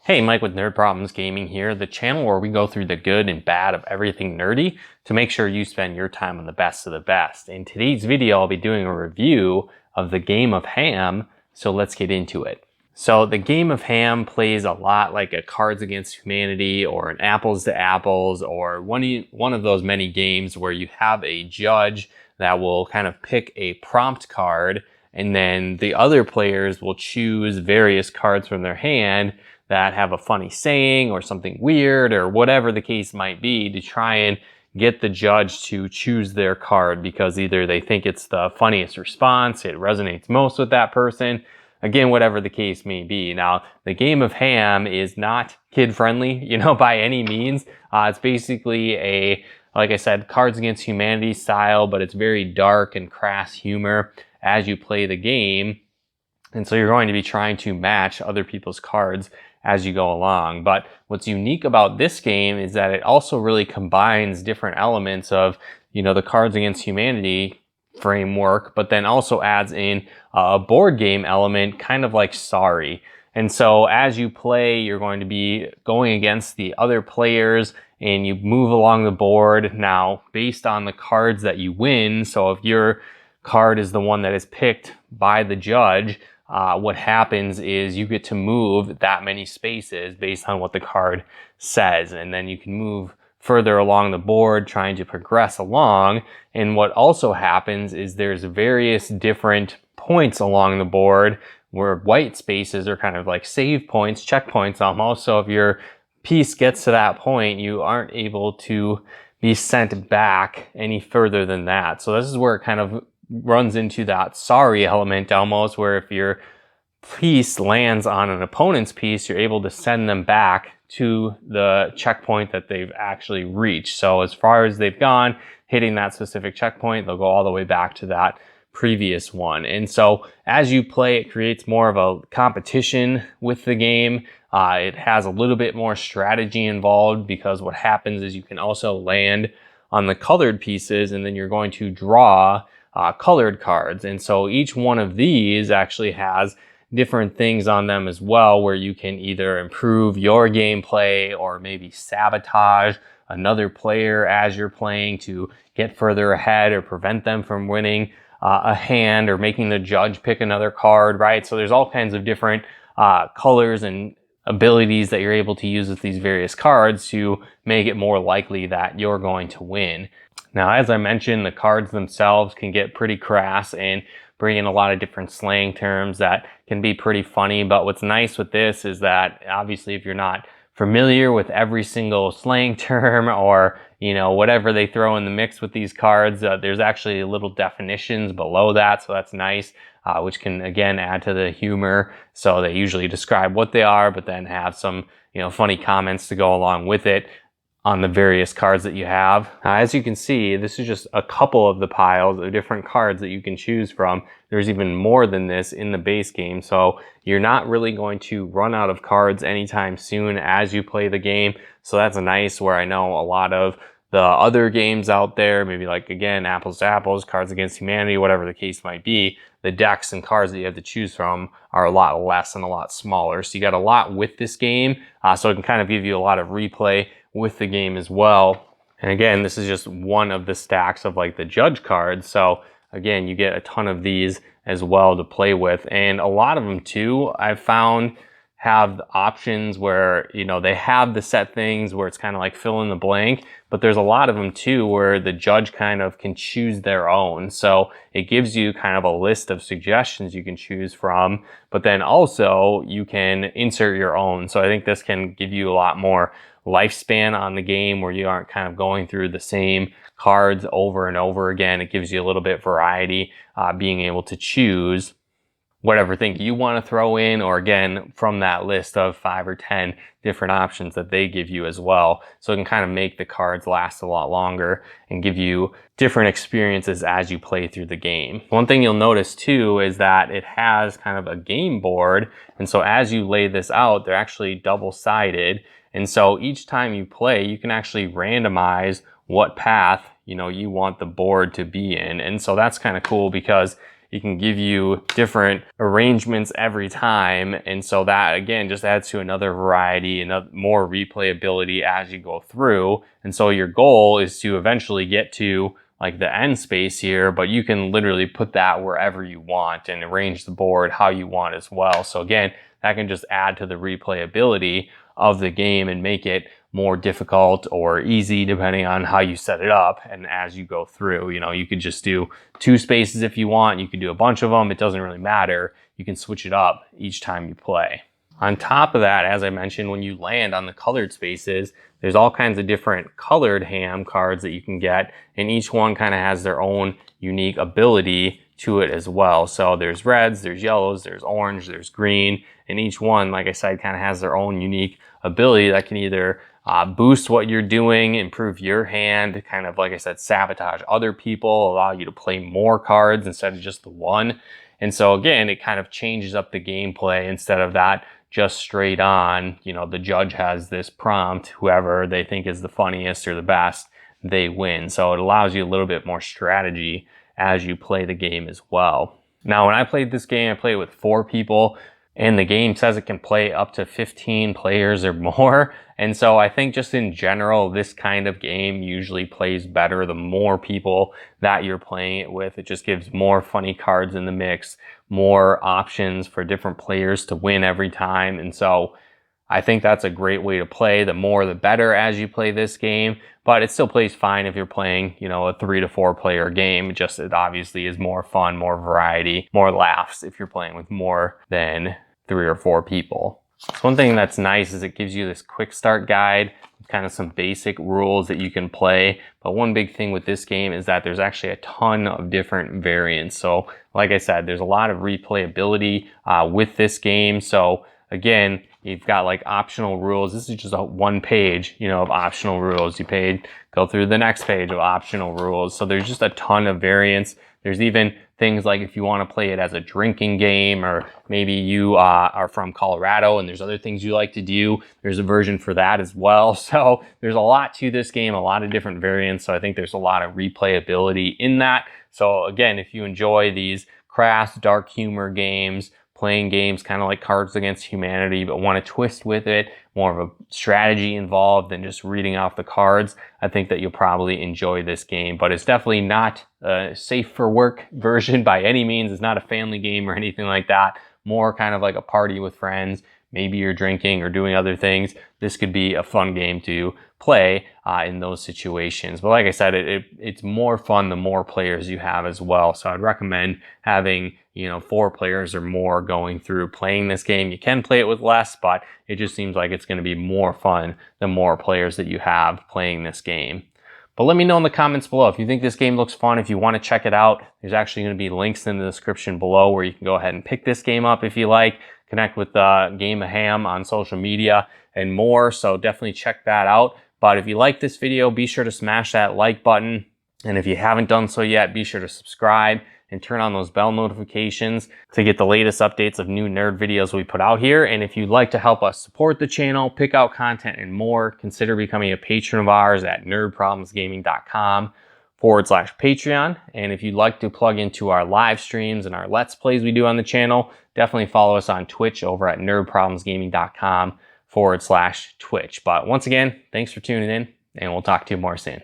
Hey, Mike with Nerd Problems Gaming here, the channel where we go through the good and bad of everything nerdy to make sure you spend your time on the best of the best. In today's video, I'll be doing a review of the game of Ham, so let's get into it. So the game of Ham plays a lot like a Cards Against Humanity or an Apples to Apples or one of those many games where you have a judge that will kind of pick a prompt card and then the other players will choose various cards from their hand that have a funny saying or something weird or whatever the case might be to try and get the judge to choose their card because either they think it's the funniest response, it resonates most with that person, again, whatever the case may be. Now, the game of Ham is not kid-friendly, by any means. It's basically like I said, Cards Against Humanity style, but it's very dark and crass humor as you play the game. And so you're going to be trying to match other people's cards as you go along. But what's unique about this game is that it also really combines different elements of, the Cards Against Humanity framework, but then also adds in a board game element, kind of like Sorry. And so as you play, you're going to be going against the other players and you move along the board. Now, based on the cards that you win, so if your card is the one that is picked by the judge, what happens is you get to move that many spaces based on what the card says. And then you can move further along the board trying to progress along. And what also happens is there's various different points along the board where white spaces are kind of like save points, checkpoints almost. So if your piece gets to that point, you aren't able to be sent back any further than that. So this is where it kind of runs into that Sorry element almost, where if your piece lands on an opponent's piece, you're able to send them back to the checkpoint that they've actually reached. So as far as they've gone, hitting that specific checkpoint, they'll go all the way back to that previous one. And so as you play, it creates more of a competition with the game. It has a little bit more strategy involved because what happens is you can also land on the colored pieces and then you're going to draw colored cards. And so each one of these actually has different things on them as well, where you can either improve your gameplay or maybe sabotage another player as you're playing to get further ahead or prevent them from winning a hand or making the judge pick another card, right? So there's all kinds of different colors and abilities that you're able to use with these various cards to make it more likely that you're going to win. Now, as I mentioned, the cards themselves can get pretty crass and bring in a lot of different slang terms that can be pretty funny. But what's nice with this is that obviously if you're not familiar with every single slang term or, whatever they throw in the mix with these cards, there's actually little definitions below that. So that's nice, which can, again, add to the humor. So they usually describe what they are, but then have some, funny comments to go along with it on the various cards that you have. As you can see, this is just a couple of the piles of different cards that you can choose from. There's even more than this in the base game, so you're not really going to run out of cards anytime soon as you play the game. So that's nice, where I know a lot of the other games out there, maybe like, again, Apples to Apples, Cards Against Humanity, whatever the case might be, the decks and cards that you have to choose from are a lot less and a lot smaller. So you got a lot with this game, so it can kind of give you a lot of replay with the game as well. And again, this is just one of the stacks of like the judge cards. So again, you get a ton of these as well to play with. And a lot of them too, I've found, have the options where, they have the set things where it's kind of like fill in the blank, but there's a lot of them too where the judge kind of can choose their own. So it gives you kind of a list of suggestions you can choose from, but then also you can insert your own. So I think this can give you a lot more lifespan on the game where you aren't kind of going through the same cards over and over again. It gives you a little bit variety, being able to choose whatever thing you want to throw in, or again, from that list of 5 or 10 different options that they give you as well. So it can kind of make the cards last a lot longer and give you different experiences as you play through the game. One thing you'll notice too is that it has kind of a game board. And so as you lay this out, they're actually double-sided. And so each time you play, you can actually randomize what path, you want the board to be in. And so that's kind of cool because it can give you different arrangements every time. And so that again just adds to another variety and more replayability as you go through. And so your goal is to eventually get to like the end space here, but you can literally put that wherever you want and arrange the board how you want as well. So again, that can just add to the replayability of the game and make it more difficult or easy depending on how you set it up. And as you go through, you know, you could just do 2 spaces if you want. You could do a bunch of them. It doesn't really matter. You can switch it up each time you play. On top of that, as I mentioned, when you land on the colored spaces, there's all kinds of different colored ham cards that you can get, and each one kind of has their own unique ability to it as well. So there's reds, there's yellows, there's orange, there's green, and each one, like I said, kind of has their own unique ability that can either boost what you're doing, improve your hand, kind of, like I said, sabotage other people, allow you to play more cards instead of just the one. And so again, it kind of changes up the gameplay instead of that just straight on, you know, the judge has this prompt, whoever they think is the funniest or the best, they win. So it allows you a little bit more strategy as you play the game as well. Now, when I played this game, I played with 4 people, and the game says it can play up to 15 players or more. And so I think just in general, this kind of game usually plays better the more people that you're playing it with. It just gives more funny cards in the mix, more options for different players to win every time. And so I think that's a great way to play. The more the better as you play this game, but it still plays fine if you're playing, you know, a 3 to 4 player game. Just it obviously is more fun, more variety, more laughs if you're playing with more than 3 or 4 people. So one thing that's nice is it gives you this quick start guide, kind of some basic rules that you can play. But one big thing with this game is that there's actually a ton of different variants. So like I said, there's a lot of replayability with this game. So again, you've got like optional rules. This is just a 1 page, you know, of optional rules. Go through the next page of optional rules. So there's just a ton of variants. There's even things like if you want to play it as a drinking game, or maybe you are from Colorado and there's other things you like to do, there's a version for that as well. So there's a lot to this game, a lot of different variants. So I think there's a lot of replayability in that. So again, if you enjoy these crass, dark humor games, playing games kind of like Cards Against Humanity, but want a twist with it, more of a strategy involved than just reading off the cards, I think that you'll probably enjoy this game. But it's definitely not a safe for work version by any means. It's not a family game or anything like that. More kind of like a party with friends. Maybe you're drinking or doing other things. This could be a fun game to play in those situations. But like I said, it's more fun the more players you have as well. So I'd recommend having, you know, 4 players or more going through playing this game. You can play it with less, but it just seems like it's going to be more fun the more players that you have playing this game. But let me know in the comments below if you think this game looks fun, if you want to check it out. There's actually going to be links in the description below where you can go ahead and pick this game up if you like. Connect with Game of Ham on social media and more. So definitely check that out. But if you like this video, be sure to smash that like button. And if you haven't done so yet, be sure to subscribe and turn on those bell notifications to get the latest updates of new nerd videos we put out here. And if you'd like to help us support the channel, pick out content and more, consider becoming a patron of ours at nerdproblemsgaming.com/Patreon. And if you'd like to plug into our live streams and our Let's Plays we do on the channel, definitely follow us on Twitch over at nerdproblemsgaming.com/Twitch. But once again, thanks for tuning in, and we'll talk to you more soon.